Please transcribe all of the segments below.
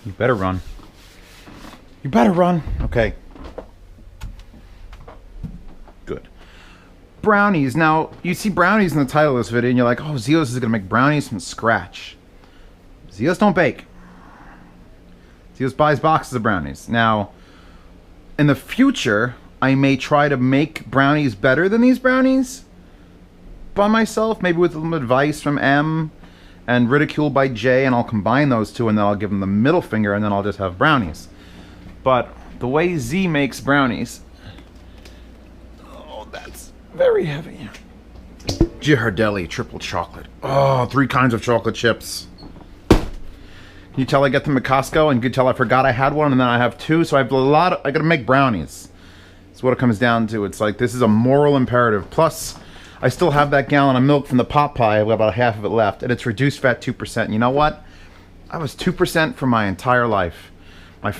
You better run. You better run. Okay. Good. Brownies. Now, you see brownies in the title of this video, and you're like, oh, Zeos is going to make brownies from scratch. Zeos don't bake. Zeos buys boxes of brownies. Now, in the future, I may try to make brownies better than these brownies by myself, maybe with some advice from M and ridicule by J, and I'll combine those two, and then I'll give them the middle finger, and then I'll just have brownies. But the way Z makes brownies... Oh, that's very heavy. Ghirardelli triple chocolate. Oh, 3 kinds of chocolate chips. Can you tell I get them at Costco, and you can tell I forgot I had one, and then I have 2, so I have I gotta make brownies. That's what it comes down to. It's like, this is a moral imperative. Plus, I still have that gallon of milk from the pot pie. I've got about half of it left, and it's reduced fat 2%. And you know what? I was 2% for my entire life. My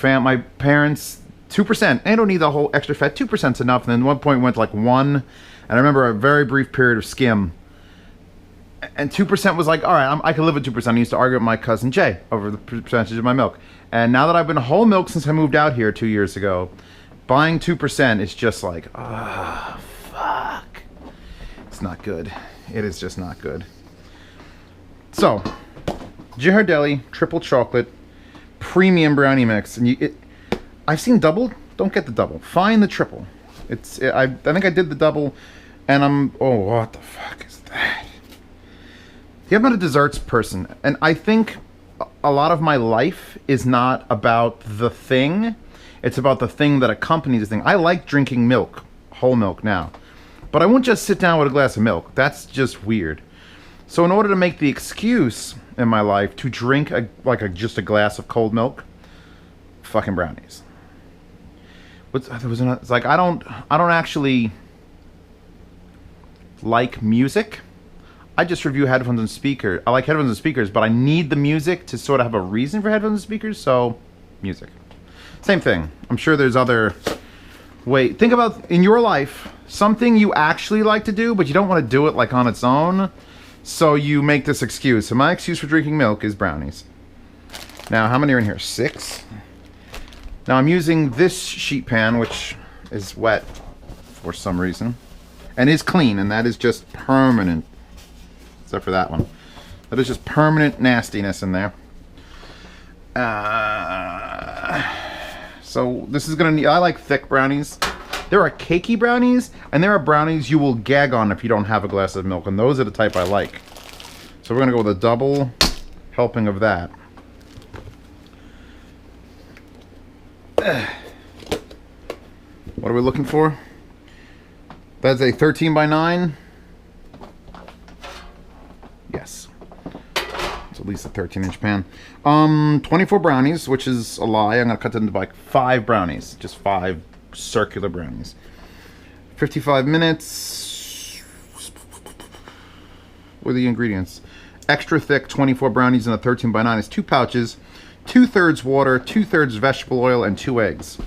parents, 2%. They don't need the whole extra fat. 2%'s enough. And then at one point went to like 1. And I remember a very brief period of skim. And 2% was like, all right, I can live with 2%. I used to argue with my cousin Jay over the percentage of my milk. And now that I've been whole milk since I moved out here 2 years ago, buying 2% is just like, ah, fuck. It's not good. It is just not good. So, Ghirardelli triple chocolate premium brownie mix, and I've seen double. Don't get the double. Find the triple. I think I did the double, and oh, what the fuck is that? Yeah, I'm not a desserts person, and I think a lot of my life is not about the thing. It's about the thing that accompanies the thing. I like drinking milk, whole milk now, but I won't just sit down with a glass of milk. That's just weird. So in order to make the excuse in my life to drink just a glass of cold milk, fucking brownies. It's like I don't actually like music. I just review headphones and speakers. I like headphones and speakers, but I need the music to sort of have a reason for headphones and speakers, so music. Same thing. I'm sure there's other... Wait, think about, in your life, something you actually like to do, but you don't want to do it like on its own, so you make this excuse. So my excuse for drinking milk is brownies. Now, how many are in here? 6? Now, I'm using this sheet pan, which is wet for some reason, and is clean, and that is just permanent. Except for that one. That is just permanent nastiness in there. So this is gonna need, I like thick brownies. There are cakey brownies, and there are brownies you will gag on if you don't have a glass of milk, and those are the type I like. So we're gonna go with a double helping of that. What are we looking for? That's a 13 by 9. Yes. It's at least a 13-inch pan. 24 brownies, which is a lie. I'm going to cut them into like 5 brownies. Just 5 circular brownies. 55 minutes. What are the ingredients? Extra thick 24 brownies in a 13 by 9 is 2 pouches, 2/3 water, 2/3 vegetable oil, and 2 eggs.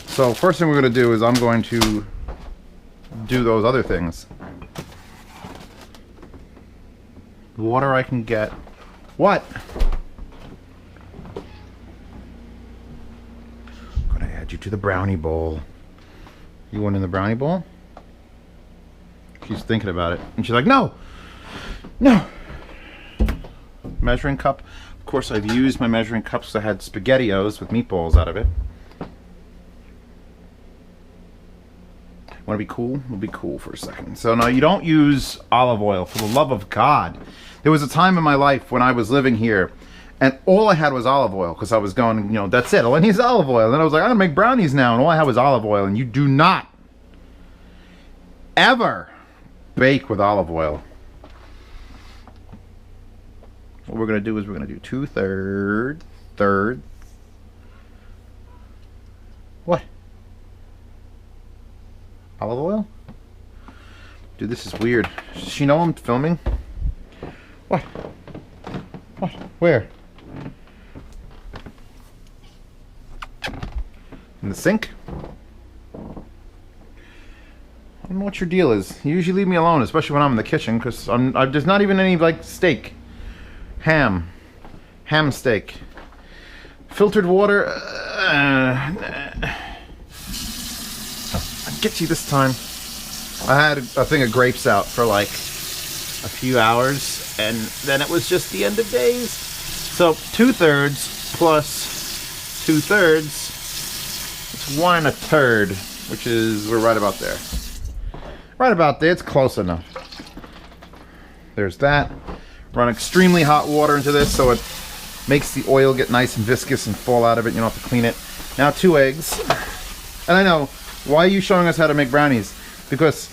So first thing we're going to do is I'm going to do those other things. Water I can get. What? I'm gonna add you to the brownie bowl. You want in the brownie bowl? She's thinking about it, and she's like, no, no. Measuring cup. Of course, I've used my measuring cups. I had SpaghettiOs with meatballs out of it. Want to be cool? We'll be cool for a second. So no, you don't use olive oil, for the love of God. There was a time in my life when I was living here, and all I had was olive oil, because I was going, you know, that's it. All I need is olive oil. And then I was like, I'm going to make brownies now, and all I had was olive oil. And you do not ever bake with olive oil. What we're going to do is we're going to do 2/3. What? Olive oil? Dude, this is weird. Does she know I'm filming? What? What? Where? In the sink? I don't know what your deal is. You usually leave me alone, especially when I'm in the kitchen, because there's not even any, like, steak. Ham steak. Filtered water. I'll get you this time. I had a thing of grapes out for like a few hours, and then it was just the end of days. So 2/3 plus 2/3, it's 1 1/3, which is, we're right about there. Right about there, it's close enough. There's that. Run extremely hot water into this so it makes the oil get nice and viscous and fall out of it. You don't have to clean it. Now 2 eggs. And I know, why are you showing us how to make brownies? Because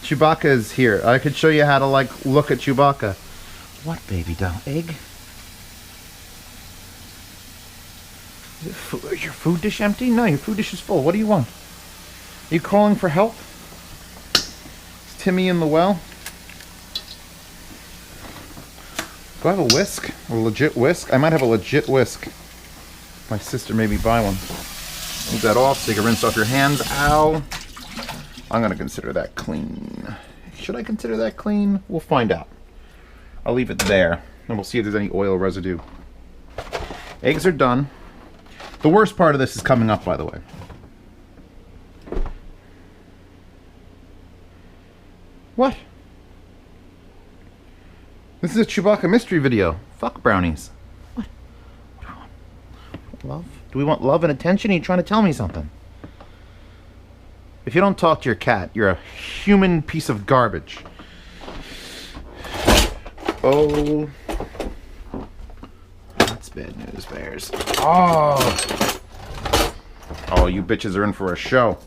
Chewbacca is here. I could show you how to, like, look at Chewbacca. What, baby doll? Egg? Is your food dish empty? No, your food dish is full. What do you want? Are you calling for help? Is Timmy in the well? Do I have a whisk? A legit whisk? I might have a legit whisk. My sister made me buy one. Move that off so you can rinse off your hands. Ow. I'm going to consider that clean. Should I consider that clean? We'll find out. I'll leave it there, and we'll see if there's any oil residue. Eggs are done. The worst part of this is coming up, by the way. What? This is a Chewbacca mystery video. Fuck brownies. What? What do we want? Love? Do we want love and attention? Are you trying to tell me something? If you don't talk to your cat, you're a human piece of garbage. Oh. That's bad news, bears. Oh. Oh, you bitches are in for a show.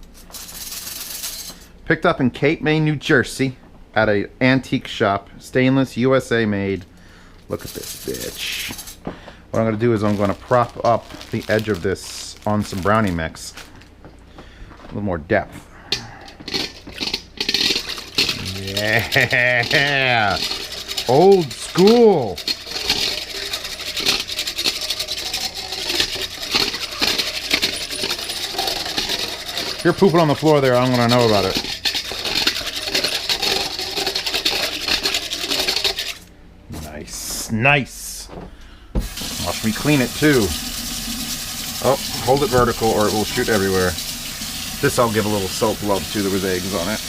Picked up in Cape May, New Jersey at an antique shop. Stainless, USA made. Look at this bitch. What I'm going to do is I'm going to prop up the edge of this on some brownie mix. A little more depth. Yeah! Old school! If you're pooping on the floor there, I'm going to know about it. Nice. Nice! Watch me clean it too. Oh, hold it vertical or it will shoot everywhere. This I'll give a little soap rub too. There was eggs on it.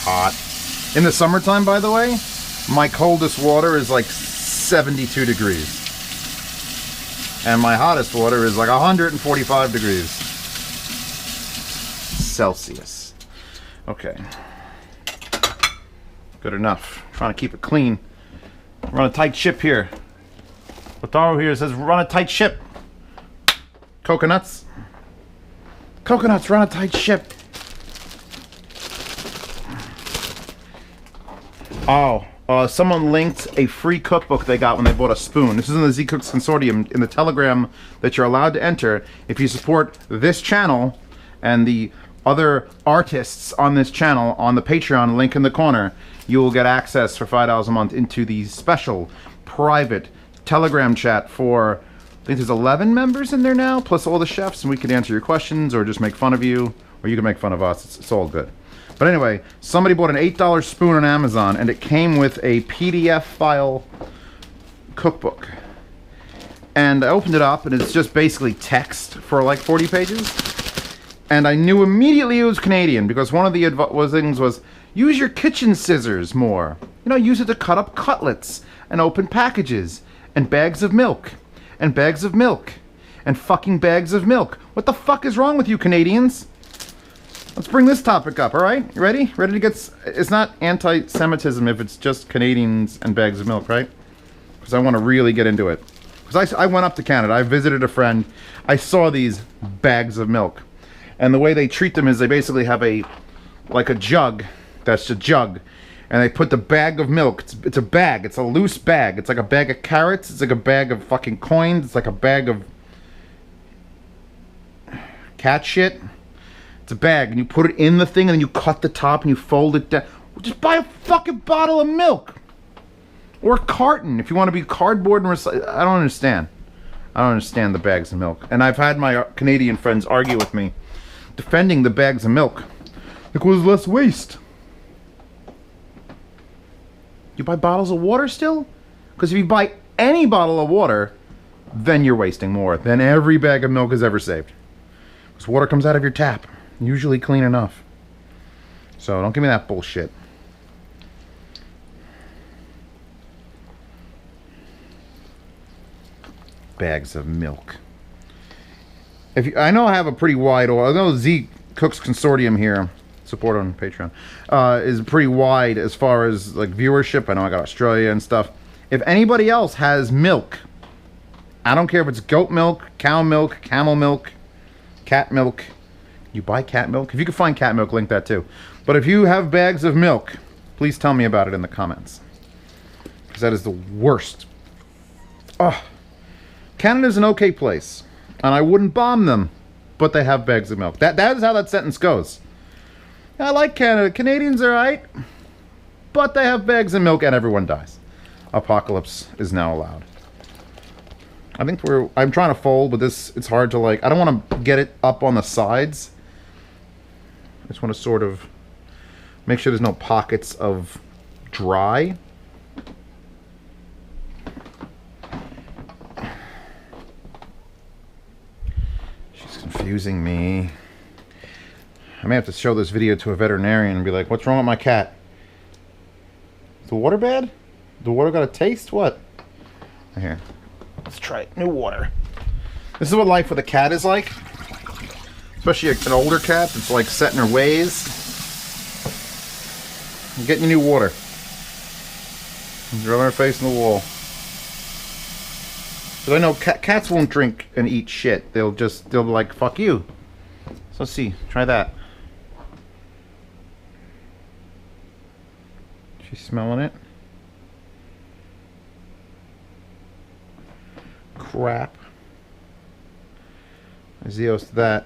Hot. In the summertime, by the way, my coldest water is like 72 degrees. And my hottest water is like 145 degrees Celsius. Okay. Good enough. Trying to keep it clean. We're on a tight ship here. Wataru here says we're on a tight ship. Coconuts. Coconuts, we're on a tight ship. Oh, someone linked a free cookbook they got when they bought a spoon. This is in the Z Cooks Consortium, in the Telegram that you're allowed to enter. If you support this channel and the other artists on this channel on the Patreon link in the corner, you will get access for $5 a month into the special private Telegram chat for, I think there's 11 members in there now, plus all the chefs, and we can answer your questions or just make fun of you, or you can make fun of us. It's all good. But anyway, somebody bought an $8 spoon on Amazon, and it came with a PDF file cookbook. And I opened it up, and it's just basically text for like 40 pages. And I knew immediately it was Canadian, because one of the things was, use your kitchen scissors more. You know, use it to cut up cutlets, and open packages, and bags of milk, and bags of milk, and fucking bags of milk. What the fuck is wrong with you Canadians? Let's bring this topic up, alright? You ready? Ready to get... It's not anti-Semitism if it's just Canadians and bags of milk, right? Because I want to really get into it. Because I went up to Canada. I visited a friend. I saw these bags of milk. And the way they treat them is they basically have a... like a jug. That's a jug. And they put the bag of milk. It's a bag. It's a loose bag. It's like a bag of carrots. It's like a bag of fucking coins. It's like a bag of... cat shit. It's a bag, and you put it in the thing, and then you cut the top, and you fold it down. Just buy a fucking bottle of milk. Or a carton, if you want to be cardboard and recycle. I don't understand. I don't understand the bags of milk. And I've had my Canadian friends argue with me, defending the bags of milk. Because less waste. You buy bottles of water still? Because if you buy any bottle of water, then you're wasting more than every bag of milk is ever saved. Because water comes out of your tap, usually clean enough. So don't give me that bullshit. Bags of milk. I know I have a pretty wide, I know Z Cooks Consortium here, support on Patreon, is pretty wide as far as like viewership. I know I got Australia and stuff. If anybody else has milk, I don't care if it's goat milk, cow milk, camel milk, cat milk. You buy cat milk? If you can find cat milk, link that too. But if you have bags of milk, please tell me about it in the comments. Because that is the worst. Oh, Canada's an okay place. And I wouldn't bomb them, but they have bags of milk. That is how that sentence goes. I like Canada. Canadians are right, but they have bags of milk and everyone dies. Apocalypse is now allowed. I think I'm trying to fold, but it's hard to like, I don't want to get it up on the sides. I just want to sort of make sure there's no pockets of dry. Confusing me. I may have to show this video to a veterinarian and be like, what's wrong with my cat? Is the water bad? The water got a taste? What? Here. Let's try it. New water. This is what life with a cat is like. Especially an older cat that's like set in her ways. I'm getting you new water. Drilling her face in the wall. Because I know cats won't drink and eat shit. They'll be like, fuck you. So let's see. Try that. She's smelling it. Crap. Zeos to that.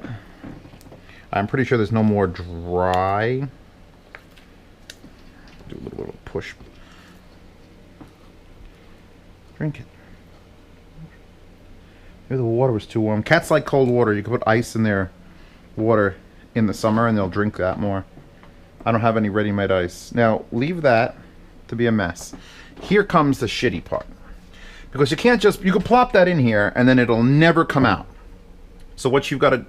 I'm pretty sure there's no more dry. Do a little push. Drink it. Maybe the water was too warm. Cats like cold water. You can put ice in their water in the summer and they'll drink that more. I don't have any ready-made ice. Now, leave that to be a mess. Here comes the shitty part. Because you can't just, you can plop that in here and then it'll never come out. So what you've got to,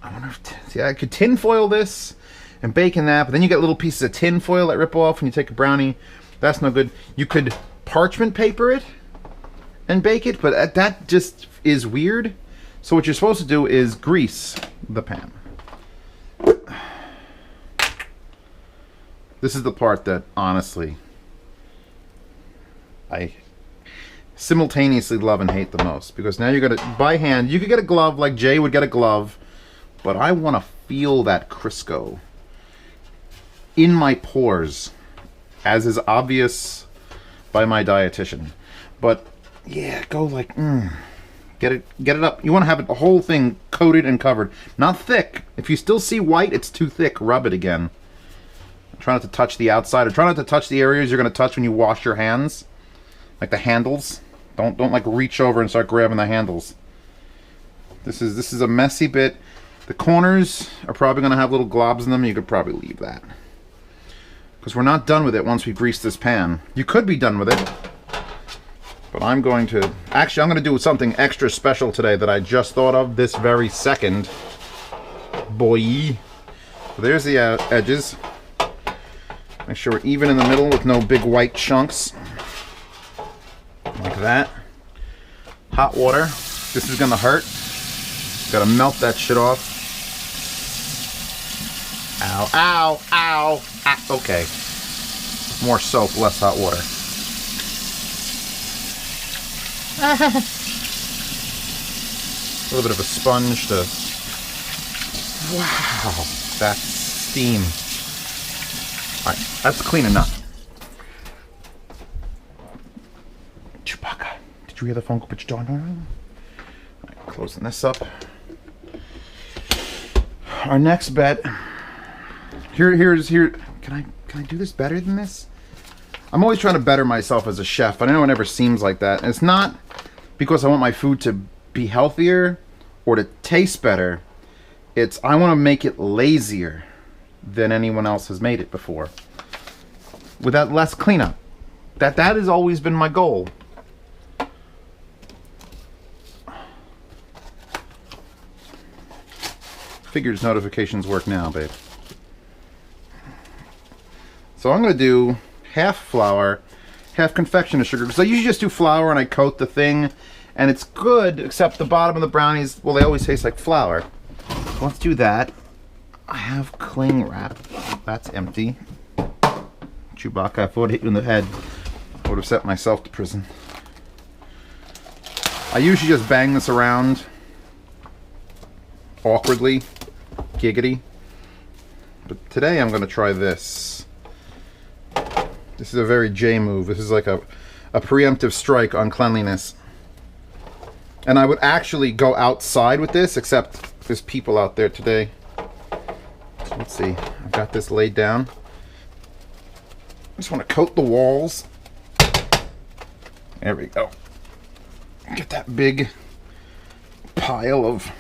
I wonder if, see, I could tin foil this and bake in that, but then you get little pieces of tin foil that rip off when you take a brownie. That's no good. You could parchment paper it and bake it, but that just is weird. So what you're supposed to do is grease the pan. This is the part that honestly I simultaneously love and hate the most, because now you're gonna, by hand, you could get a glove like Jay would get a glove, but I want to feel that Crisco in my pores, as is obvious by my dietitian. But yeah, go like, get it up. You want to have the whole thing coated and covered, not thick. If you still see white, it's too thick. Rub it again. Try not to touch the outside, or try not to touch the areas you're going to touch when you wash your hands, like the handles. Don't like reach over and start grabbing the handles. This is a messy bit. The corners are probably going to have little globs in them. You could probably leave that, because we're not done with it once we grease this pan. You could be done with it. But I'm going to, actually, I'm going to do something extra special today that I just thought of this very second. Boy. So there's the edges. Make sure we're even in the middle with no big white chunks. Like that. Hot water. This is going to hurt. Got to melt that shit off. Ow, ow, ow. Ah, okay. More soap, less hot water. A little bit of a sponge to... Wow, that's steam. Alright, that's clean enough. Chewbacca, did you hear the phone call? Put your door on. Alright, closing this up. Our next bet. Here. Can I do this better than this? I'm always trying to better myself as a chef, but I know it never seems like that. And it's not because I want my food to be healthier or to taste better. It's I want to make it lazier than anyone else has made it before, with that less cleanup. That has always been my goal. Figures notifications work now, babe. So I'm going to do half flour, half confectioner sugar, because I usually just do flour and I coat the thing, and it's good, except the bottom of the brownies, well, they always taste like flour. So let's do that. I have cling wrap. That's empty. Chewbacca, if I would hit you in the head, I would have sent myself to prison. I usually just bang this around awkwardly, giggity. But today I'm going to try this. This is a very J move. This is like a preemptive strike on cleanliness. And I would actually go outside with this, except there's people out there today. So let's see. I've got this laid down. I just want to coat the walls. There we go. Get that big pile of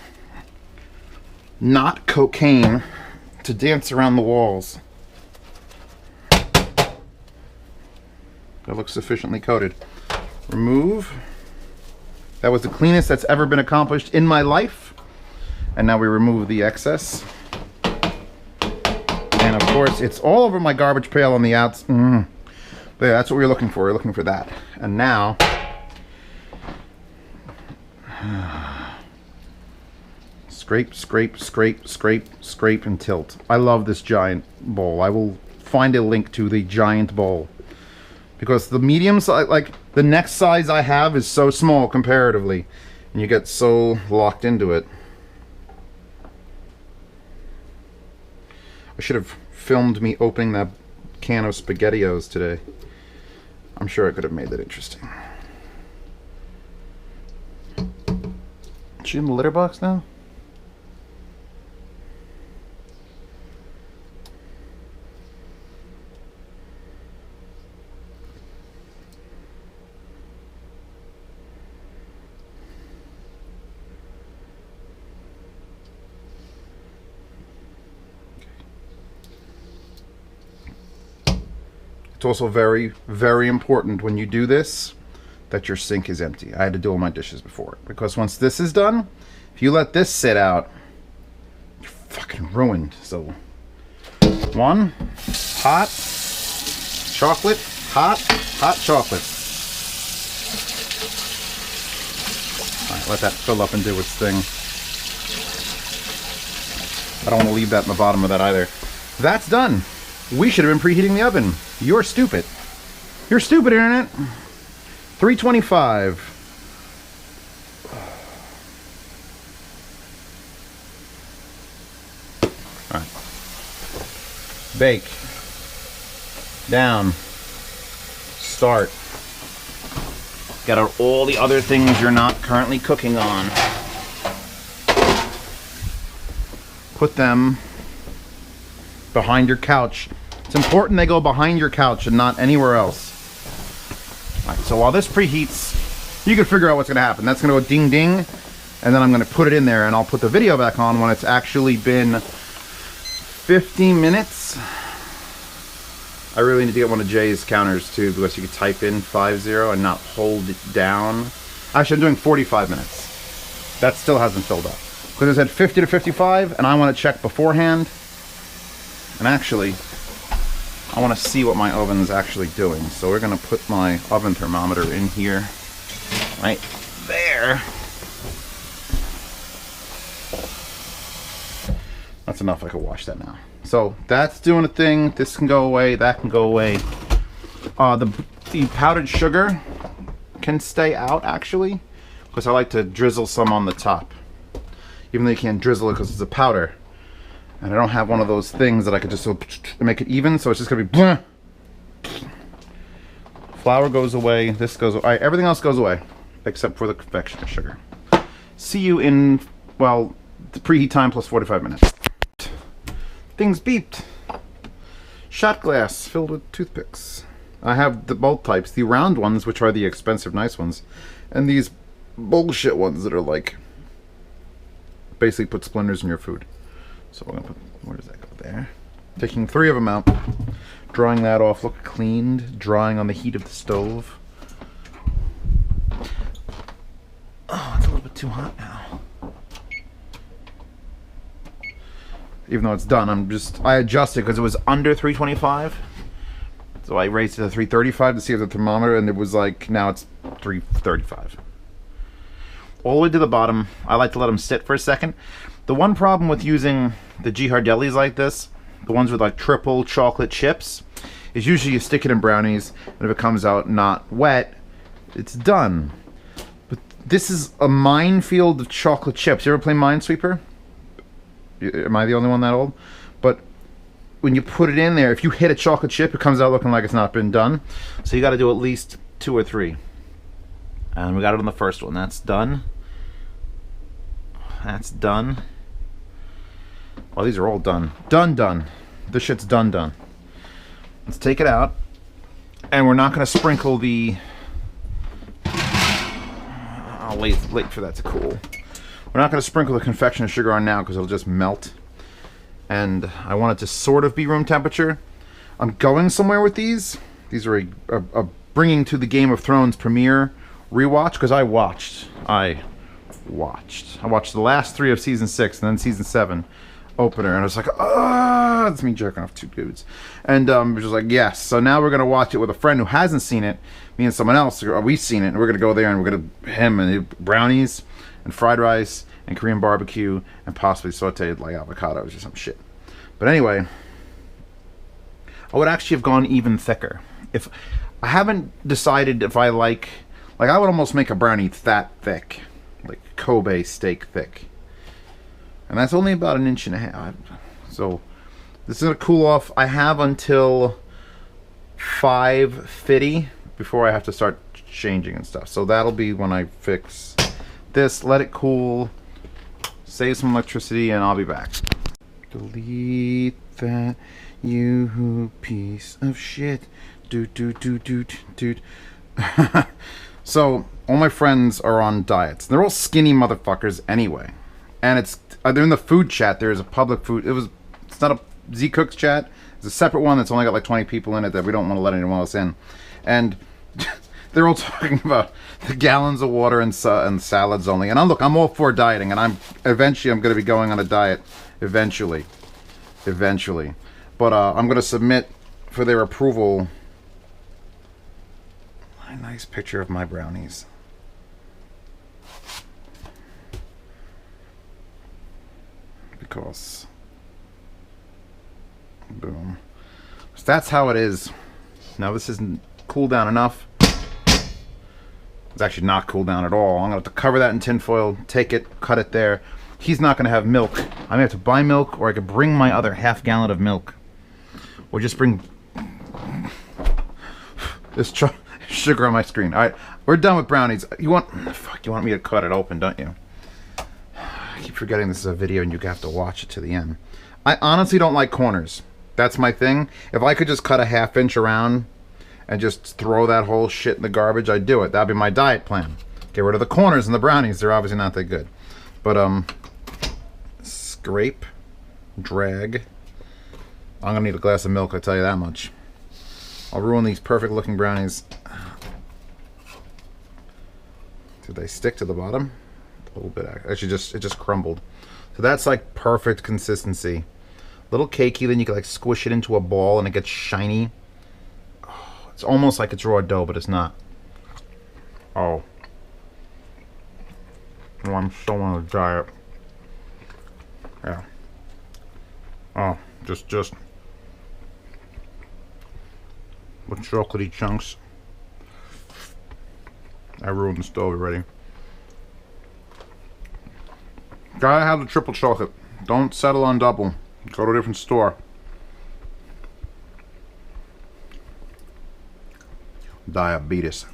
not cocaine to dance around the walls. That looks sufficiently coated. Remove. That was the cleanest that's ever been accomplished in my life. And now we remove the excess. And of course, it's all over my garbage pail on the outs. But yeah, that's what we were looking for. We're looking for that. And now, scrape, scrape, scrape, scrape, scrape, and tilt. I love this giant bowl. I will find a link to the giant bowl. Because the medium size, like the next size I have is so small comparatively. And you get so locked into it. I should have filmed me opening that can of SpaghettiOs today. I'm sure I could have made that interesting. Is she in the litter box now? It's also very, very important when you do this that your sink is empty. I had to do all my dishes before, because once this is done, if you let this sit out, you're fucking ruined. So, one, hot chocolate, hot chocolate. All right, let that fill up and do its thing. I don't want to leave that in the bottom of that either. That's done. We should have been preheating the oven. You're stupid. You're stupid, internet. 325. All right. Bake. Down. Start. Get out all the other things you're not currently cooking on. Put them behind your couch. It's important they go behind your couch and not anywhere else. All right, so while this preheats, you can figure out what's going to happen. That's going to go ding ding, and then I'm going to put it in there, and I'll put the video back on when it's actually been 50 minutes. I really need to get one of Jay's counters too, because you can type in 50 and not hold it down. Actually, I'm doing 45 minutes. That still hasn't filled up. Because it said 50 to 55, and I want to check beforehand. And actually, I want to see what my oven's actually doing. So we're going to put my oven thermometer in here, right there. That's enough. I can wash that now. So that's doing a thing. This can go away. That can go away. The powdered sugar can stay out actually, because I like to drizzle some on the top. Even though you can't drizzle it because it's a powder. And I don't have one of those things that I could just make it even, so it's just gonna be blah. Flour goes away, this goes away, everything else goes away, except for the confectioner sugar. See you in, well, the preheat time plus 45 minutes. Things beeped. Shot glass filled with toothpicks. I have both types, the round ones, which are the expensive, nice ones, and these bullshit ones that are like, basically put splinters in your food. So we're gonna put, where does that go? There. Taking 3 of them out. Drying that off. Look cleaned. Drying on the heat of the stove. Oh, it's a little bit too hot now. Even though it's done, I adjusted because it was under 325. So I raised it to 335 to see if the thermometer, and it was like, now it's 335. All the way to the bottom. I like to let them sit for a second. The one problem with using the G Hardelis like this, the ones with like triple chocolate chips, is usually you stick it in brownies, and if it comes out not wet, it's done. But this is a minefield of chocolate chips. You ever play Minesweeper? Am I the only one that old? But when you put it in there, if you hit a chocolate chip, it comes out looking like it's not been done. So you got to do at least 2 or 3. And we got it on the first one. That's done. That's done. Well, these are all done. Done. This shit's done. Let's take it out. And we're not going to sprinkle the... I'll wait for that to cool. We're not going to sprinkle the confectioner sugar on now because it'll just melt. And I want it to sort of be room temperature. I'm going somewhere with these. These are a bringing to the Game of Thrones premiere rewatch because I watched the last 3 of season 6 and then season 7 opener, and I was like, ah, it's me jerking off 2 dudes. And it was just like, yes. So now we're gonna watch it with a friend who hasn't seen it. Me and someone else, we've seen it, and we're gonna go there and we're gonna him and brownies and fried rice and Korean barbecue and possibly sauteed like avocados or some shit. But anyway, I would actually have gone even thicker. If I haven't decided if I like I would almost make a brownie that thick, like Kobe steak thick. And that's only about 1.5 inches. So this is gonna cool off. I have until 5:50 before I have to start changing and stuff. So that'll be when I fix this, let it cool, save some electricity, and I'll be back. Delete that, you piece of shit. Dude. So all my friends are on diets. They're all skinny motherfuckers anyway. And they're in the food chat. There's a public food. It's not a Z Cooks chat. It's a separate one that's only got like 20 people in it that we don't want to let anyone else in. And they're all talking about the gallons of water and salads only. And I'm all for dieting, and eventually I'm going to be going on a diet. Eventually. But I'm going to submit for their approval a nice picture of my brownies. Because boom. So that's how it is. Now this isn't cooled down enough. It's actually not cooled down at all. I'm gonna have to cover that in tin foil, take it, cut it there. He's not gonna have milk. I may have to buy milk, or I could bring my other half gallon of milk, or just bring this sugar on my screen. All right, we're done with brownies. You want me to cut it open, don't you? I keep forgetting this is a video and you have to watch it to the end. I honestly don't like corners. That's my thing. If I could just cut a 1/2 inch around and just throw that whole shit in the garbage, I'd do it. That'd be my diet plan. Get rid of the corners and the brownies. They're obviously not that good. But scrape, drag. I'm gonna need a glass of milk, I tell you that much. I'll ruin these perfect looking brownies. Did they stick to the bottom? A little bit. Actually, it just crumbled. So that's like perfect consistency. Little cakey, then you can like squish it into a ball and it gets shiny. Oh, it's almost like it's raw dough, but it's not. Oh. Oh, I'm so on a diet. Yeah. Oh, just with chocolatey chunks. I ruined the stove already. Gotta have the triple chocolate. Don't settle on double. Go to a different store. Diabetes.